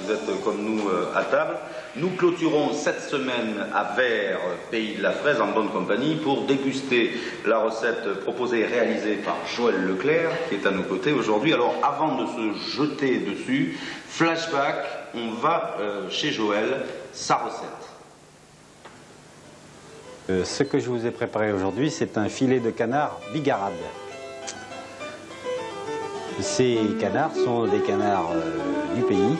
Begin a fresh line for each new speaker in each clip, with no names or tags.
vous êtes comme nous à table. Nous clôturons cette semaine à Vert, Pays de la Fraise, en bonne compagnie, pour déguster la recette proposée et réalisée par Joël Leclerc, qui est à nos côtés aujourd'hui. Alors, avant de se jeter dessus, flashback, on va chez Joël, sa recette.
Ce que je vous ai préparé aujourd'hui, c'est un filet de canard bigarade. Ces canards sont des canards du pays.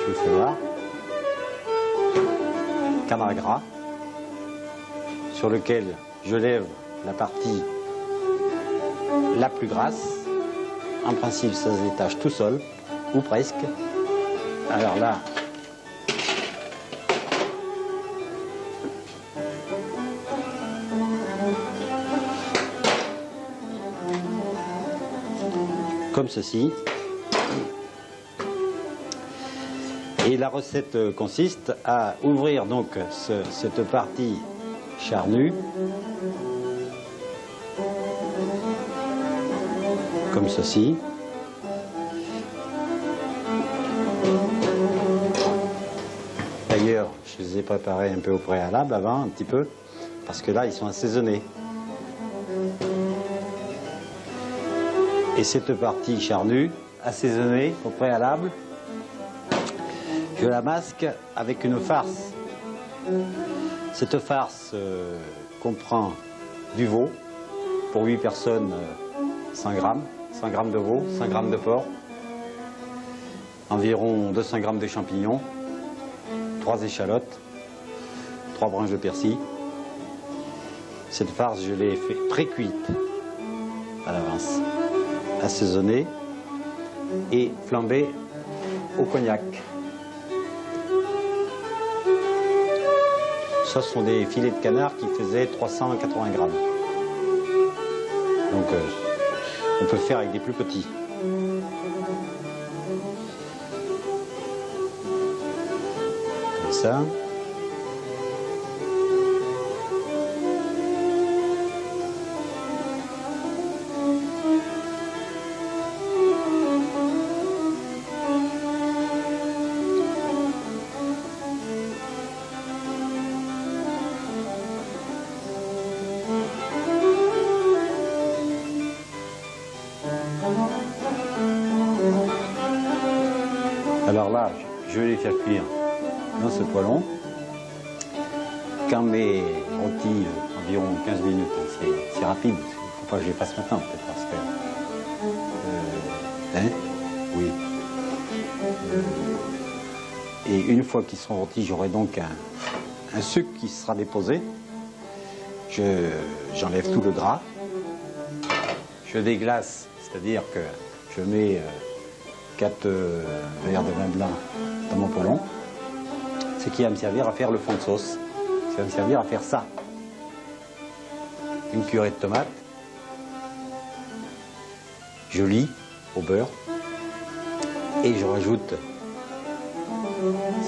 Je vous fais voir. Canard gras, sur lequel je lève la partie la plus grasse. En principe, ça se détache tout seul, ou presque. Alors là, comme ceci. Et la recette consiste à ouvrir donc cette partie charnue, comme ceci. D'ailleurs, je les ai préparés un peu au préalable avant, un petit peu, parce que là, ils sont assaisonnés. Et cette partie charnue, assaisonnée au préalable, je la masque avec une farce. Cette farce comprend du veau, pour 8 personnes, 100 grammes, 100 grammes de veau, 100 grammes de porc, environ 200 grammes de champignons, 3 échalotes, 3 branches de persil. Cette farce, je l'ai fait pré-cuite à l'avance, assaisonnée et flambée au cognac. Ça, ce sont des filets de canard qui faisaient 380 grammes. Donc, on peut faire avec des plus petits. Comme ça. Alors là, je vais les faire cuire dans ce poêlon. Quand mes rôtis, environ 15 minutes, c'est rapide. Il ne faut pas que je les fasse maintenant, peut-être, parce que... oui. Et une fois qu'ils seront rôtis, j'aurai donc un sucre qui sera déposé. J'enlève tout le gras. Je déglace, c'est-à-dire que je mets 4 verres de vin blanc dans mon poêlon, ce qui va me servir à faire le fond de sauce. Ça va me servir à faire ça. Une purée de tomates, je lis au beurre, et je rajoute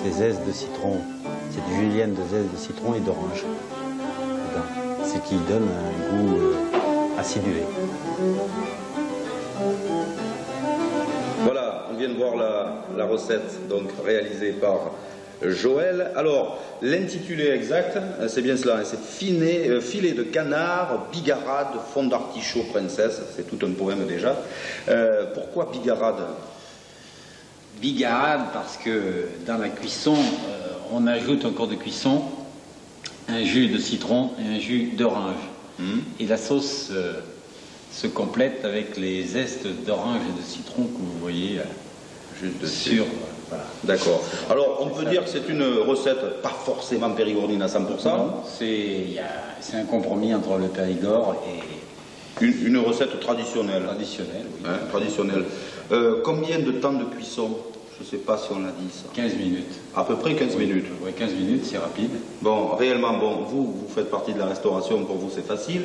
ces zestes de citron, cette julienne de zestes de citron et d'orange, ce qui donne un goût acidulé.
Voilà, on vient de voir la recette donc réalisée par Joël. Alors, l'intitulé exact, c'est bien cela, c'est filet de canard, bigarade, fond d'artichaut princesse, c'est tout un poème déjà. Pourquoi bigarade?
Bigarade parce que dans la cuisson, on ajoute en cours de cuisson un jus de citron et un jus d'orange. Et la sauce se complète avec les zestes d'orange et de citron que vous voyez
juste
sur...
Voilà. D'accord. Alors, on peut dire que c'est une recette pas forcément périgourdine à 100%.
Non, c'est un compromis entre le Périgord et...
Une recette traditionnelle.
Traditionnelle, oui.
Hein, traditionnelle. Combien de temps de cuisson? Je ne sais pas si on l'a dit ça.
15 minutes.
À peu près 15 minutes.
Oui, 15 minutes, c'est rapide.
Bon, réellement, bon, vous faites partie de la restauration, pour vous c'est facile.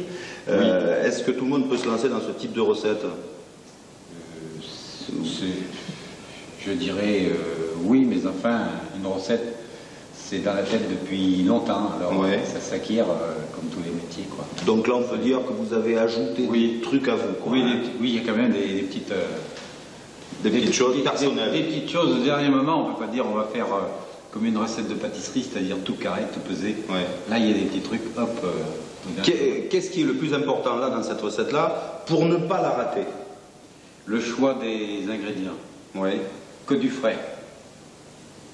Oui.
Est-ce que tout le monde peut se lancer dans ce type de recette?
Je dirais oui, mais enfin, une recette, c'est dans la tête depuis longtemps, alors
ouais.
Ça s'acquiert comme tous les métiers, quoi.
Donc là, on peut dire que vous avez ajouté des trucs à vous, quoi.
Oui, oui, il y a quand même des petites...
Des petites choses personnelles.
Des petites choses au dernier moment, on ne peut pas dire on va faire comme une recette de pâtisserie, c'est-à-dire tout carré, tout pesé.
Ouais.
Là, il y a des petits trucs, hop.
Qu'est-ce qui est le plus important là dans cette recette-là pour ne pas la rater?
Le choix des ingrédients.
Oui.
Que du frais.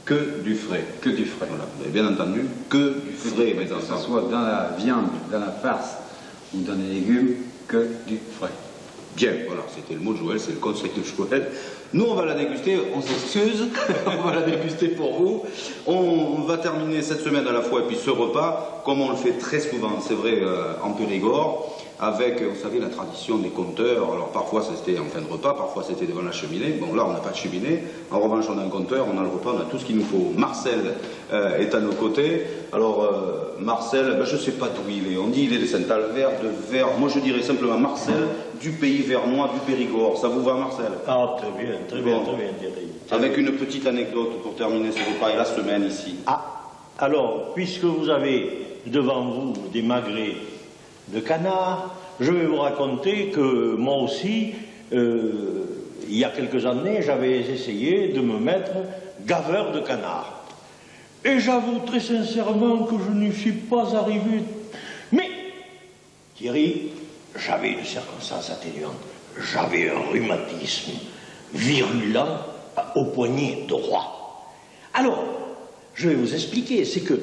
Que du frais.
Que du frais.
Voilà, vous avez bien entendu, que du frais.
Que ce soit dans la viande, dans la farce ou dans les légumes, que du frais.
Bien, voilà, c'était le mot de Joël, c'est le conseil de Joël. Nous, on va la déguster, on s'excuse, on va la déguster pour vous. On va terminer cette semaine à la fois, et puis ce repas, comme on le fait très souvent, c'est vrai, en Périgord, avec, vous savez, la tradition des compteurs. Alors parfois c'était en fin de repas, parfois c'était devant la cheminée. Bon, là, on n'a pas de cheminée. En revanche, on a un compteur, on a le repas, on a tout ce qu'il nous faut. Marcel est à nos côtés. Alors, Marcel, ben, je ne sais pas d'où il est. On dit il est de Saint-Albert, de Vers. Moi, je dirais simplement Marcel, du pays vernois, du Périgord. Ça vous va, Marcel?
Ah, très bien, Thierry.
Avec une petite anecdote pour terminer ce repas et la semaine ici.
Ah, alors, puisque vous avez devant vous des magrets de canard, je vais vous raconter que moi aussi, il y a quelques années, j'avais essayé de me mettre gaveur de canard. Et j'avoue très sincèrement que je n'y suis pas arrivé. Mais, Thierry, j'avais une circonstance atténuante. J'avais un rhumatisme virulent au poignet droit. Alors, je vais vous expliquer, c'est que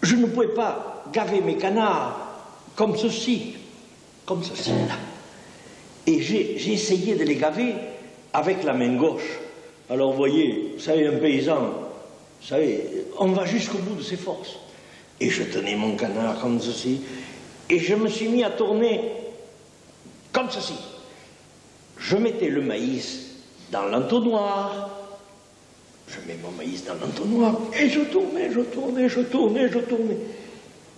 je ne pouvais pas gaver mes canards comme ceci, là. Et j'ai essayé de les gaver avec la main gauche. Alors, vous voyez, vous savez, un paysan, vous savez, on va jusqu'au bout de ses forces. Et je tenais mon canard comme ceci, et je me suis mis à tourner comme ceci. Je mettais le maïs dans l'entonnoir, je mets mon maïs dans l'entonnoir, et je tournais.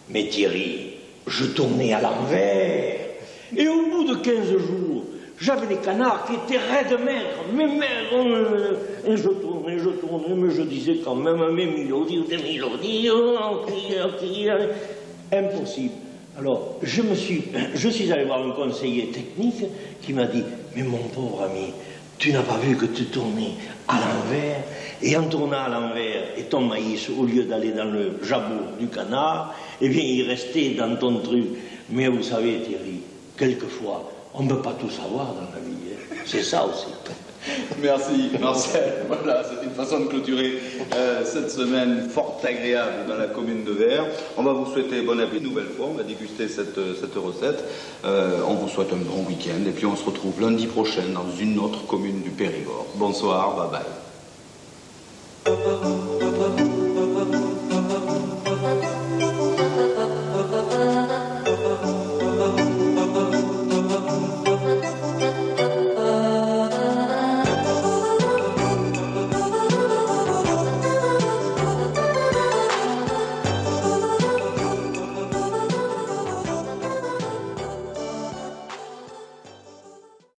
Mais Thierry, je tournais à l'envers. Et au bout de 15 jours, j'avais des canards qui étaient raides maigres, mais maigres. Et je tournais, mais je disais quand même mes mélodies, impossible. Alors, je suis allé voir un conseiller technique qui m'a dit, mais mon pauvre ami, tu n'as pas vu que tu tournais à l'envers, et en tournant à l'envers, et ton maïs, au lieu d'aller dans le jabot du canard, eh bien, il restait dans ton truc. Mais vous savez, Thierry, quelquefois, on ne peut pas tout savoir dans la vie. Hein. C'est ça aussi.
Merci, Marcel. Voilà, c'est une façon de clôturer cette semaine fort agréable dans la commune de Vers. On va vous souhaiter bon appétit une nouvelle fois. On va déguster cette recette. On vous souhaite un bon week-end. Et puis on se retrouve lundi prochain dans une autre commune du Périgord. Bonsoir, bye bye.